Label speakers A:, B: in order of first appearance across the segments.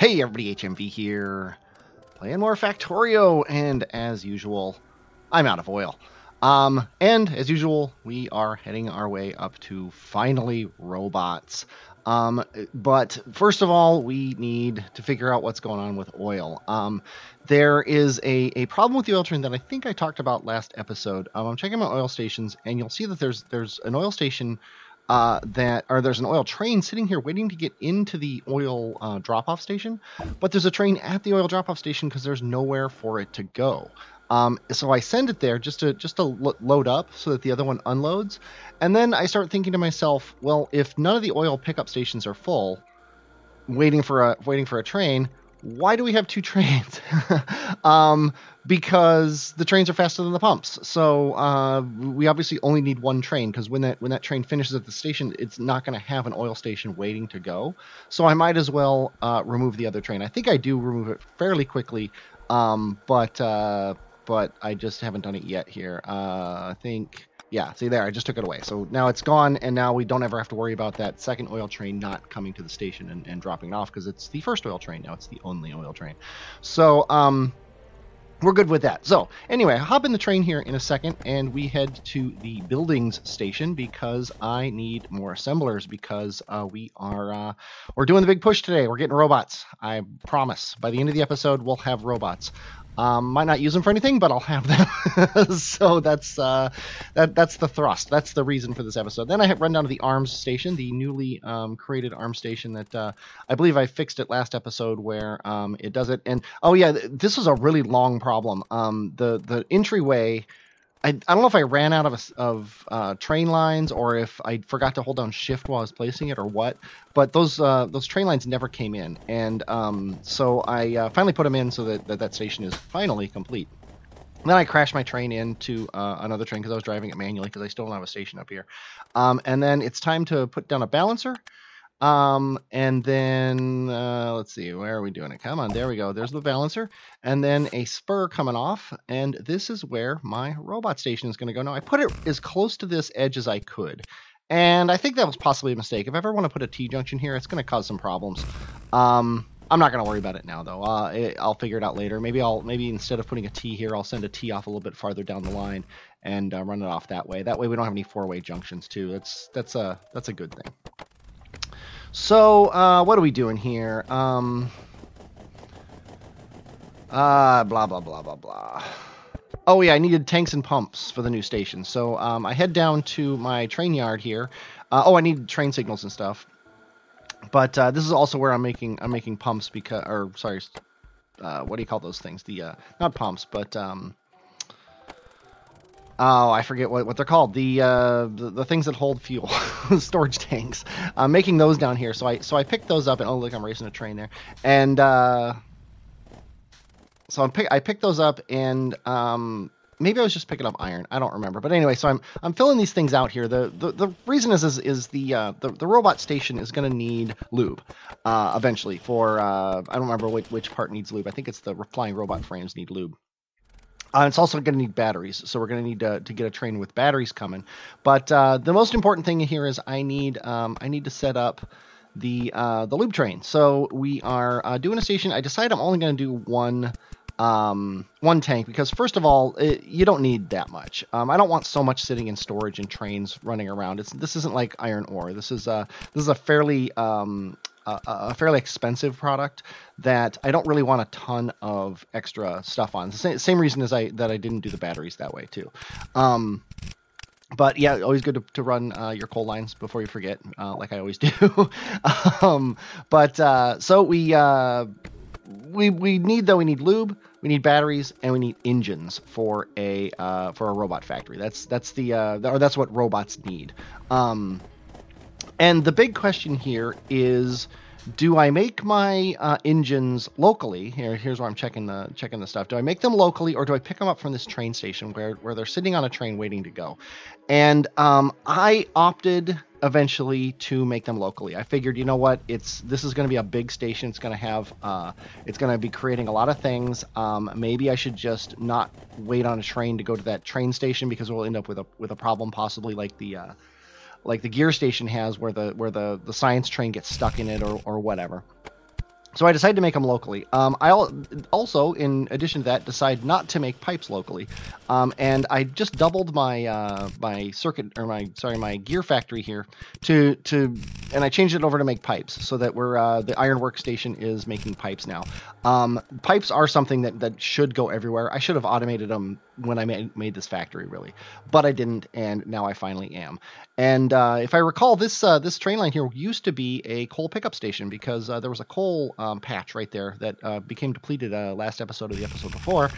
A: Hey everybody, HMV here, playing more Factorio, and as usual, I'm out of oil. And as usual, we are heading our way up to finally robots. But first of all, we need to figure out what's going on with oil. There is a problem with the oil train that I think I talked about last episode. I'm checking my oil stations, and you'll see that there's an oil station there's an oil train sitting here waiting to get into the oil drop-off station, but there's a train at the oil drop-off station because there's nowhere for it to go. So I send it there just to load up so that the other one unloads, and then I start thinking to myself, well, if none of the oil pickup stations are full, waiting for a train, why do we have two trains? Because the trains are faster than the pumps. So we obviously only need one train, because when that train finishes at the station, it's not going to have an oil station waiting to go. So I might as well remove the other train. I think I do remove it fairly quickly, but I just haven't done it yet here. I think... Yeah, see there, I just took it away. So now it's gone, and now we don't ever have to worry about that second oil train not coming to the station and dropping it off, because it's the first oil train. Now it's the only oil train. So, we're good with that. So, anyway, I'll hop in the train here in a second, and we head to the buildings station, because I need more assemblers, because we're doing the big push today. We're getting robots. I promise. By the end of the episode, we'll have robots. Might not use them for anything, but I'll have them. So that's the thrust. That's the reason for this episode. Then I run down to the arms station, the newly created arms station that I believe I fixed it last episode, where it does it. And oh yeah, this was a really long problem. The entryway. I don't know if I ran out of train lines, or if I forgot to hold down shift while I was placing it, or what. But those train lines never came in, and so I finally put them in so that station is finally complete. Then I crashed my train into another train because I was driving it manually, because I still don't have a station up here. And then it's time to put down a balancer. And then, let's see, where are we doing it? Come on, there we go. There's the balancer, and then a spur coming off, and this is where my robot station is going to go. Now, I put it as close to this edge as I could, and I think that was possibly a mistake. If I ever want to put a T-junction here, it's going to cause some problems. I'm not going to worry about it now, though. I'll figure it out later. Maybe instead of putting a T here, I'll send a T off a little bit farther down the line and run it off that way. That way we don't have any four-way junctions, too. That's a good thing. So, what are we doing here? Blah, blah, blah, blah, blah. Oh, yeah, I needed tanks and pumps for the new station. So, I head down to my train yard here. I need train signals and stuff. But, this is also where I'm making pumps because, or, sorry, what do you call those things? Not pumps, but, oh, I forget what they're called. The things that hold fuel, storage tanks. I'm making those down here, so I picked those up, and oh look, I'm racing a train there. And so I picked those up, and maybe I was just picking up iron. I don't remember. But anyway, so I'm filling these things out here. The reason is the robot station is going to need lube eventually. For I don't remember which part needs lube. I think it's the flying robot frames need lube. It's also going to need batteries, so we're going to need to get a train with batteries coming. But the most important thing here is I need to set up the lube train. So we are doing a station. I decided I'm only going to do one tank, because first of all, you don't need that much. I don't want so much sitting in storage and trains running around. This isn't like iron ore. This is a fairly expensive product that I don't really want a ton of extra stuff on. The same reason as that I didn't do the batteries that way too. But yeah, always good to run your coal lines before you forget, like I always do. So we need lube, we need batteries, and we need engines for a robot factory. That's what robots need. And the big question here is, do I make my engines locally? Here's where I'm checking the stuff. Do I make them locally, or do I pick them up from this train station where they're sitting on a train waiting to go? And I opted eventually to make them locally. I figured, you know what, this is going to be a big station. It's going to be creating a lot of things. Maybe I should just not wait on a train to go to that train station, because we'll end up with a problem, possibly like the gear station has, where the science train gets stuck in it, or whatever. So I decided to make them locally. Also, in addition to that, decide not to make pipes locally, and I just doubled my my gear factory here and I changed it over to make pipes, so that the iron workstation is making pipes now. Pipes are something that should go everywhere. I should have automated them when I made this factory, really, but I didn't, and now I finally am. And if I recall, this train line here used to be a coal pickup station, because there was a coal patch right there that became depleted last episode of the episode before.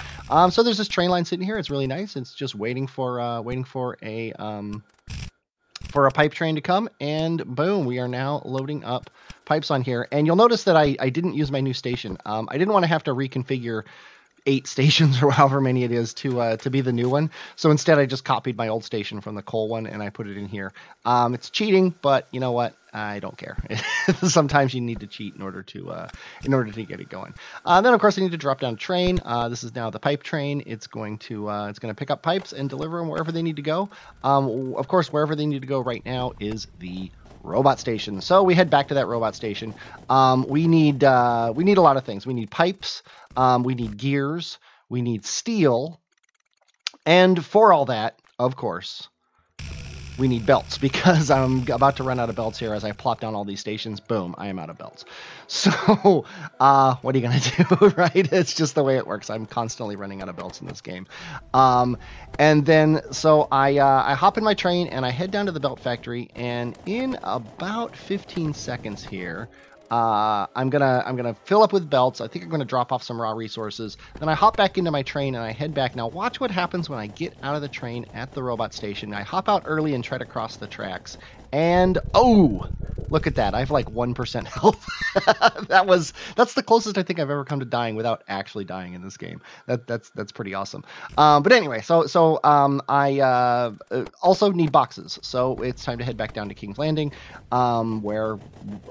A: So there's this train line sitting here. It's really nice. It's just waiting for a pipe train to come, and boom, we are now loading up pipes on here. And you'll notice that I didn't use my new station. I didn't want to have to reconfigure 8 stations or however many it is to be the new one. So instead, I just copied my old station from the coal one and I put it in here. It's cheating, but you know what? I don't care. Sometimes you need to cheat in order to get it going. Then of course I need to drop down a train. This is now the pipe train. It's going to pick up pipes and deliver them wherever they need to go. Of course, wherever they need to go right now is the robot station. So we head back to that robot station. We need a lot of things. We need pipes. We need gears. We need steel. And for all that, of course, we need belts, because I'm about to run out of belts here as I plop down all these stations. Boom, I am out of belts. So what are you going to do, right? It's just the way it works. I'm constantly running out of belts in this game. And then, so I hop in my train and I head down to the belt factory, and in about 15 seconds here, I'm gonna fill up with belts. I think I'm gonna drop off some raw resources. Then I hop back into my train and I head back. Now watch what happens when I get out of the train at the robot station. I hop out early and try to cross the tracks. And oh, look at that. I have like 1% health. That's the closest I think I've ever come to dying without actually dying in this game. That's pretty awesome. But anyway, so I also need boxes. So it's time to head back down to King's Landing, where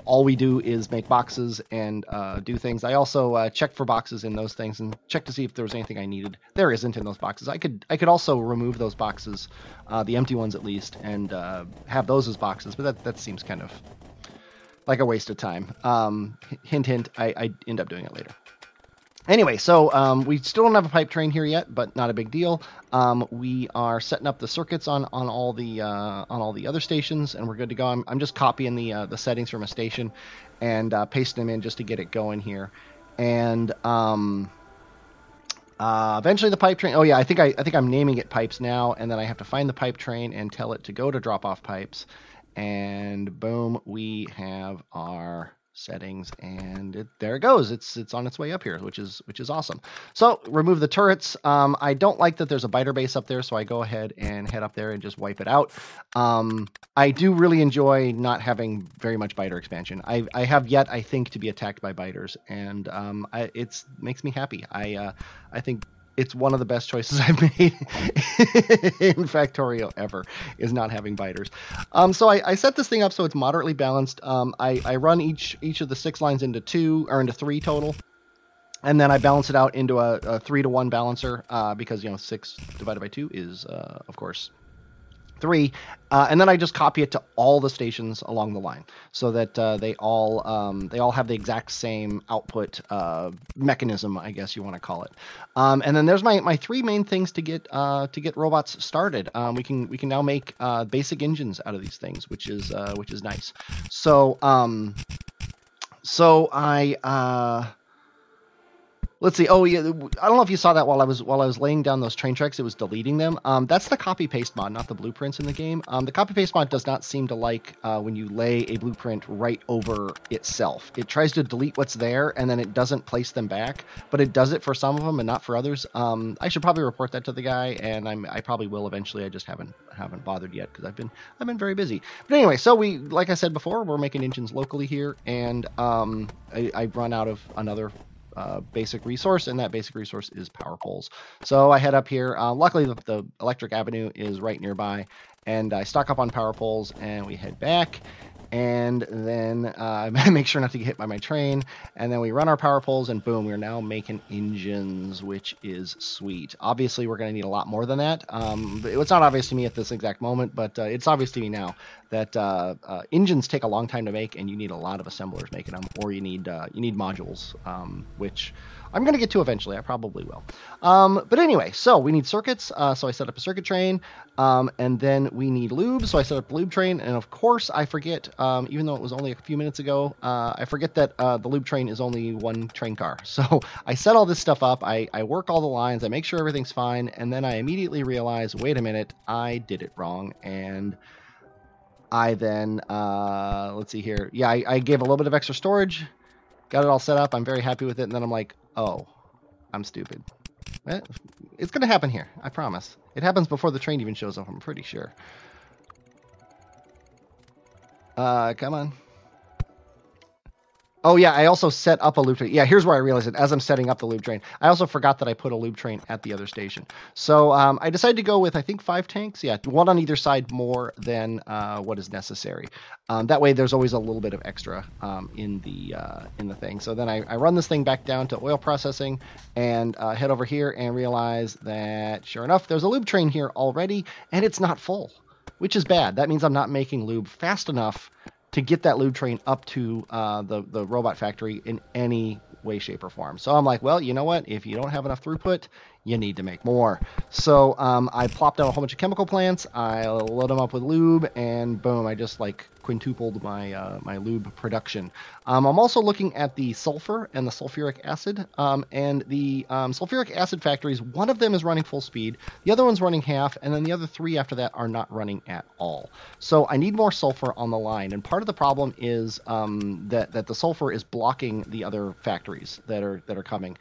A: all we do is make boxes and do things. I also check for boxes in those things and check to see if there was anything I needed. There isn't in those boxes. I could also remove those boxes, the empty ones at least, and have those as boxes, but that seems kind of like a waste of time. Hint, hint, I end up doing it later. Anyway, so we still don't have a pipe train here yet, but not a big deal. We are setting up the circuits on all the other stations, and we're good to go. I'm just copying the settings from a station and pasting them in just to get it going here. And eventually the pipe train. Oh yeah, I think I'm naming it pipes now, and then I have to find the pipe train and tell it to go to drop off pipes. And boom, we have our settings, and there it goes. It's on its way up here, which is awesome. So remove the turrets. I don't like that there's a biter base up there, so I go ahead and head up there and just wipe it out. I do really enjoy not having very much biter expansion. I have yet, I think, to be attacked by biters, and it makes me happy. I think it's one of the best choices I've made in Factorio ever, is not having biters. So I set this thing up so it's moderately balanced. I run each of the 6 lines into 3 total, and then I balance it out into a 3-to-1 balancer, because 6 divided by 2 is of course 3, and then I just copy it to all the stations along the line, so that they all have the exact same output mechanism, I guess you want to call it. And then there's my 3 main things to get robots started. We can now make basic engines out of these things, which is nice. So let's see. Oh yeah, I don't know if you saw that while I was laying down those train tracks, it was deleting them. That's the copy paste mod, not the blueprints in the game. The copy paste mod does not seem to like when you lay a blueprint right over itself. It tries to delete what's there and then it doesn't place them back, but it does it for some of them and not for others. I should probably report that to the guy, and I probably will eventually. I just haven't bothered yet because I've been very busy. But anyway, so like I said before, we're making engines locally here, and I've run out of another basic resource, and that basic resource is power poles. So I head up here. Luckily, the electric avenue is right nearby, and I stock up on power poles, and we head back. and then make sure not to get hit by my train, and then we run our power poles, and boom, we're now making engines, which is sweet. Obviously, we're going to need a lot more than that. It's not obvious to me at this exact moment, but it's obvious to me now that engines take a long time to make, and you need a lot of assemblers making them, or you need modules, which I'm going to get to eventually. I probably will. But anyway, so we need circuits. So I set up a circuit train, and then we need lube. So I set up a lube train, and of course I forget, even though it was only a few minutes ago, I forget that the lube train is only one train car. So I set all this stuff up. I work all the lines. I make sure everything's fine, and then I immediately realize, wait a minute, I did it wrong, and I then, let's see here. Yeah, I gave a little bit of extra storage, got it all set up. I'm very happy with it. And then I'm like, oh, I'm stupid. It's going to happen here. I promise. It happens before the train even shows up, I'm pretty sure. Come on. Oh, yeah, I also set up a loop train. Yeah, here's where I realized it. As I'm setting up the loop train, I also forgot that I put a loop train at the other station. So I decided to go with, I think, 5 tanks. Yeah, one on either side more than what is necessary. That way, there's always a little bit of extra in the thing. So then I run this thing back down to oil processing and head over here and realize that, sure enough, there's a lube train here already, and it's not full, which is bad. That means I'm not making lube fast enough to get that lube train up to the robot factory in any way, shape, or form. So I'm like, well, you know what? If you don't have enough throughput, you need to make more. So I plopped out a whole bunch of chemical plants. I load them up with lube, and boom, I just like quintupled my my lube production. I'm also looking at the sulfur and the sulfuric acid, and the sulfuric acid factories, one of them is running full speed, the other one's running half, and then the other 3 after that are not running at all. So I need more sulfur on the line, and part of the problem is that the sulfur is blocking the other factories that are coming.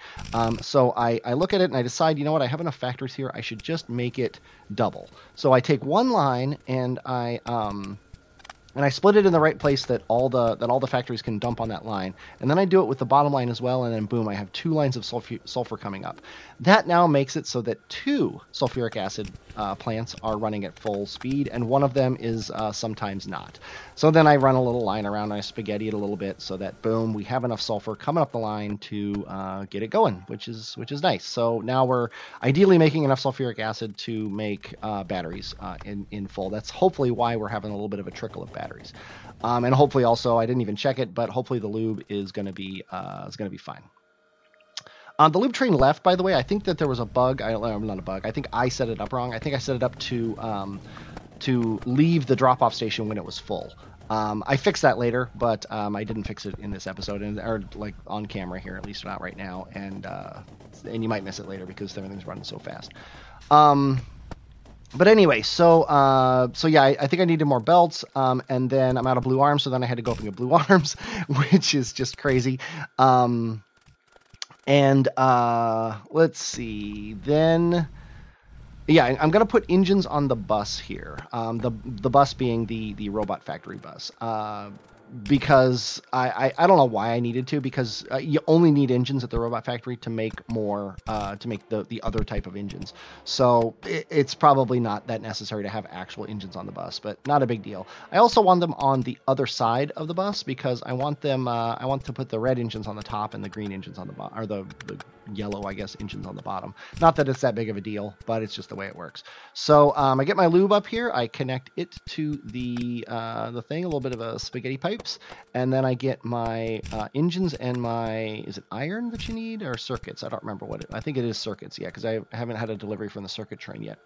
A: So I look at it and I decide, you know what, I have enough factories here, I should just make it double. So I take one line and I split it in the right place that all the factories can dump on that line. And then I do it with the bottom line as well, and then boom, I have 2 lines of sulfur coming up. That now makes it so that 2 sulfuric acid plants are running at full speed, and one of them is sometimes not. So then I run a little line around, and I spaghetti it a little bit so that boom, we have enough sulfur coming up the line to get it going, which is nice. So now we're ideally making enough sulfuric acid to make batteries in full. That's hopefully why we're having a little bit of a trickle of batteries, and hopefully also, I didn't even check it, but hopefully the lube is going to be fine. The lube train left, by the way. I think that there was a bug. Not a bug. I think I set it up wrong. I think I set it up to leave the drop-off station when it was full. I fixed that later, but I didn't fix it in this episode, or like on camera here, at least not right now. And you might miss it later because everything's running so fast. But anyway, so yeah, I think I needed more belts, and then I'm out of blue arms, so then I had to go up and get blue arms, which is just crazy. And let's see, then, yeah, I'm going to put engines on the bus here, the bus being the robot factory bus, because I don't know why I needed to, because you only need engines at the robot factory to make more, to make the other type of engines. So it's probably not that necessary to have actual engines on the bus, but not a big deal. I also want them on the other side of the bus because I want them, I want to put the red engines on the top and the green engines on the bottom, or the yellow, I guess, engines on the bottom. Not that it's that big of a deal, but it's just the way it works. So I get my lube up here, I connect it to the thing, a little bit of a spaghetti pipes, and then I get my engines and my, is it iron that you need, or circuits? I don't remember what I think it is circuits, yeah, because I haven't had a delivery from the circuit train yet.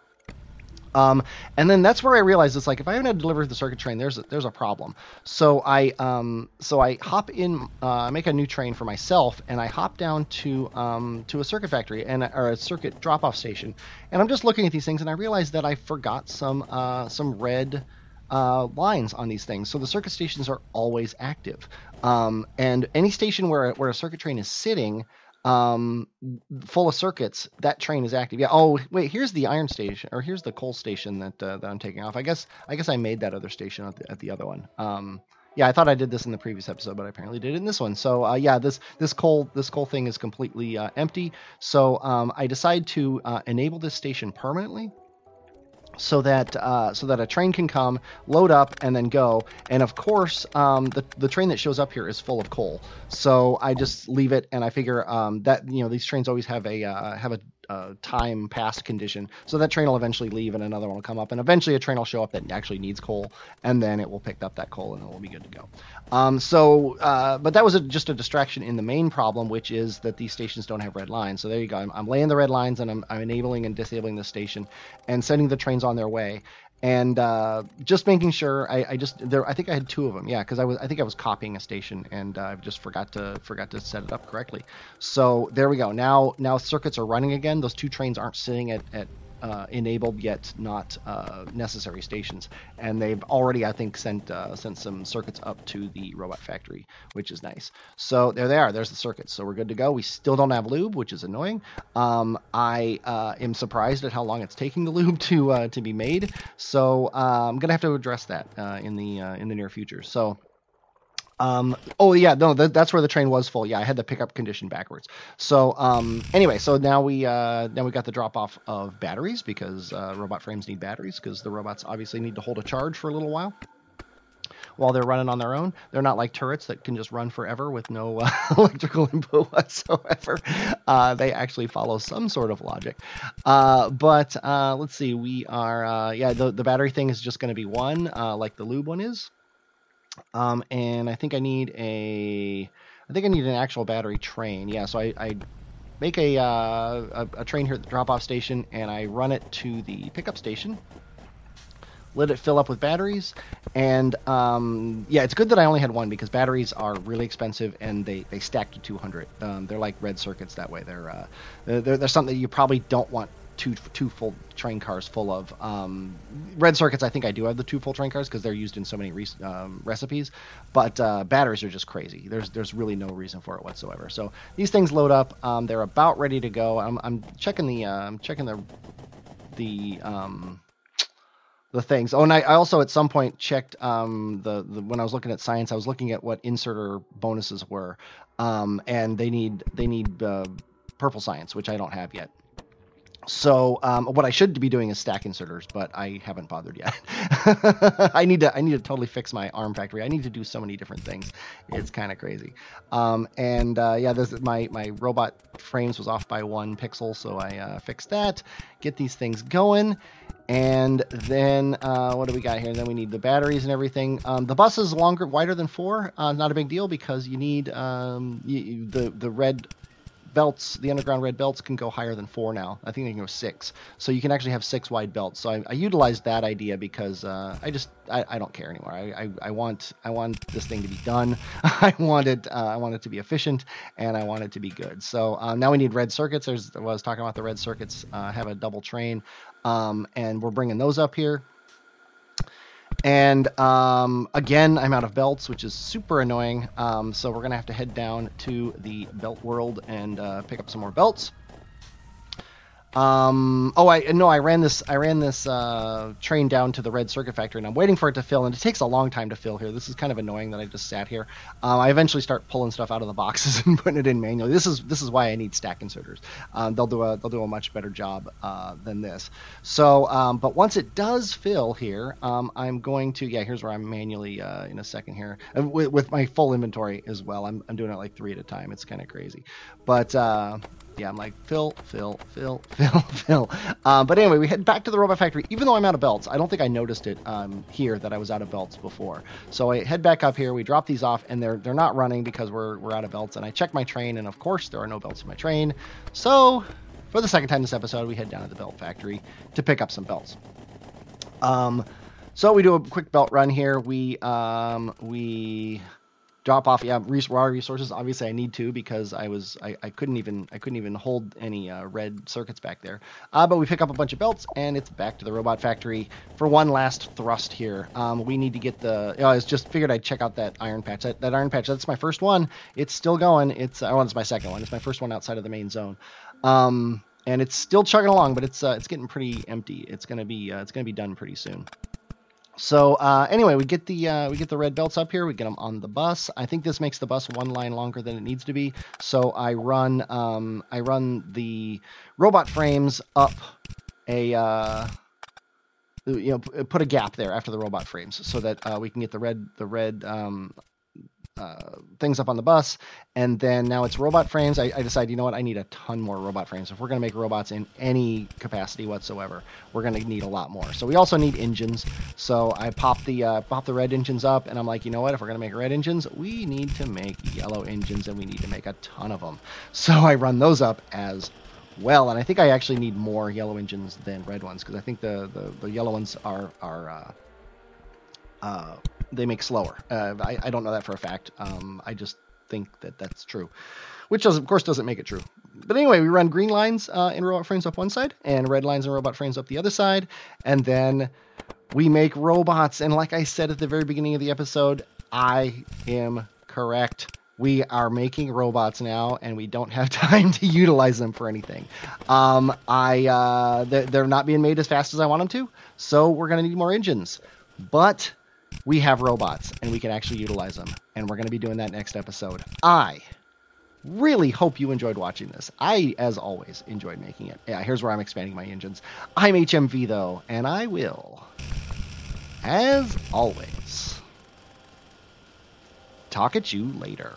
A: And then that's where I realized it's like, if I haven't had delivery to the circuit train, there's a problem. So I hop in, make a new train for myself, and I hop down to a circuit factory or a circuit drop-off station, and I'm just looking at these things, and I realized that I forgot some red lines on these things. So the circuit stations are always active, and any station where a circuit train is sitting, full of circuits, that train is active. Yeah. Oh, wait, here's the iron station, or here's the coal station that I'm taking off. I guess I made that other station at the other one. Yeah, I thought I did this in the previous episode, but I apparently did it in this one. So yeah, this coal thing is completely empty. So I decide to enable this station permanently. so that a train can come, load up, and then go. And of course, the train that shows up here is full of coal. So I just leave it, and I figure that these trains always have a time pass condition. So that train will eventually leave, and another one will come up, and eventually a train will show up that actually needs coal, and then it will pick up that coal, and it will be good to go. But that was just a distraction in the main problem, which is that these stations don't have red lines. So there you go. I'm laying the red lines, and I'm enabling and disabling the station, and sending the trains on their way, and just making sure. I think I had 2 of them, yeah, because I think I was copying a station, and I just forgot to set it up correctly. So there we go. Now circuits are running again. Those 2 trains aren't sitting at enabled yet not necessary stations, and they've already, I think, sent some circuits up to the robot factory, which is nice. So there they are. There's the circuits. So we're good to go. We still don't have lube, which is annoying. I am surprised at how long it's taking the lube to be made. So I'm gonna have to address that in the near future. So. Oh yeah, no, that's where the train was full. Yeah, I had the pickup condition backwards. So anyway, so now we got the drop off of batteries, because robot frames need batteries, because the robots obviously need to hold a charge for a little while they're running on their own. They're not like turrets that can just run forever with no electrical input whatsoever. They actually follow some sort of logic. But let's see, we are the battery thing is just going to be 1, like the lube one is. And I think I need an actual battery train. Yeah, so I make a train here at the drop-off station, and I run it to the pickup station, let it fill up with batteries, and yeah, it's good that I only had 1, because batteries are really expensive, and they stack to 200. They're like red circuits that way. They're something that you probably don't want two full train cars full of. Red circuits, I think I do have the 2 full train cars, because they're used in so many recipes, but batteries are just crazy. There's really no reason for it whatsoever. So these things load up. They're about ready to go. I'm checking the things. Oh, and I also at some point checked when I was looking at science, I was looking at what inserter bonuses were, and they need purple science, which I don't have yet. So what I should be doing is stack inserters, but I haven't bothered yet. I need to totally fix my ARM factory. I need to do so many different things. It's kind of crazy. Yeah, my robot frames was off by 1 pixel, so I fixed that. Get these things going. And then what do we got here? And then we need the batteries and everything. The bus is wider than 4. Not a big deal, because you need the red belts. The underground red belts can go higher than 4 now. I think they can go 6. So you can actually have 6 wide belts. So I utilized that idea, because I don't care anymore. I want this thing to be done. I want it to be efficient, and I want it to be good. So now we need red circuits. I was talking about the red circuits. Have a double train, and we're bringing those up here. And again, I'm out of belts, which is super annoying. So we're gonna have to head down to the belt world and pick up some more belts. I ran this train down to the red circuit factory, and I'm waiting for it to fill, and it takes a long time to fill here. This is kind of annoying that I just sat here. I eventually start pulling stuff out of the boxes and putting it in manually. This is why I need stack inserters. They'll do a much better job than this. So, but once it does fill here, I'm going to, here's where I'm manually in a second here with my full inventory as well. I'm doing it like 3 at a time. It's kind of crazy, but yeah, I'm like fill. But anyway, we head back to the robot factory. Even though I'm out of belts, I don't think I noticed it here that I was out of belts before. So I head back up here. We drop these off, and they're not running because we're out of belts. And I check my train, and of course there are no belts in my train. So for the second time this episode, we head down to the belt factory to pick up some belts. So we do a quick belt run here. We drop off raw resources. Obviously I need to, because I couldn't even hold any red circuits back there, but we pick up a bunch of belts, and it's back to the robot factory for one last thrust here. We need to get I just figured I'd check out that iron patch. That iron patch, that's my first one. It's still going. It's my second one. It's my first one outside of the main zone, and it's still chugging along, but it's getting pretty empty. It's gonna be done pretty soon. So anyway, we get the red belts up here. We get them on the bus. I think this makes the bus 1 line longer than it needs to be. So I run the robot frames up a put a gap there after the robot frames so that we can get the red things up on the bus. And then now it's robot frames. I decide, you know what, I need a ton more robot frames. If we're going to make robots in any capacity whatsoever, we're going to need a lot more. So we also need engines. So I pop the red engines up, and I'm like, you know what, if we're going to make red engines, we need to make yellow engines, and we need to make a ton of them. So I run those up as well, and I think I actually need more yellow engines than red ones, because I think the yellow ones are they make slower. I don't know that for a fact. I just think that that's true, which of course doesn't make it true. But anyway, we run green lines in robot frames up one side and red lines in robot frames up the other side, and then we make robots. And like I said at the very beginning of the episode, I am correct. We are making robots now, and we don't have time to utilize them for anything. They're not being made as fast as I want them to, so we're going to need more engines. But we have robots, and we can actually utilize them, and we're going to be doing that next episode. I really hope you enjoyed watching this. I, as always, enjoyed making it. Yeah, here's where I'm expanding my engines. I'm HMV, though, and I will, as always, talk at you later.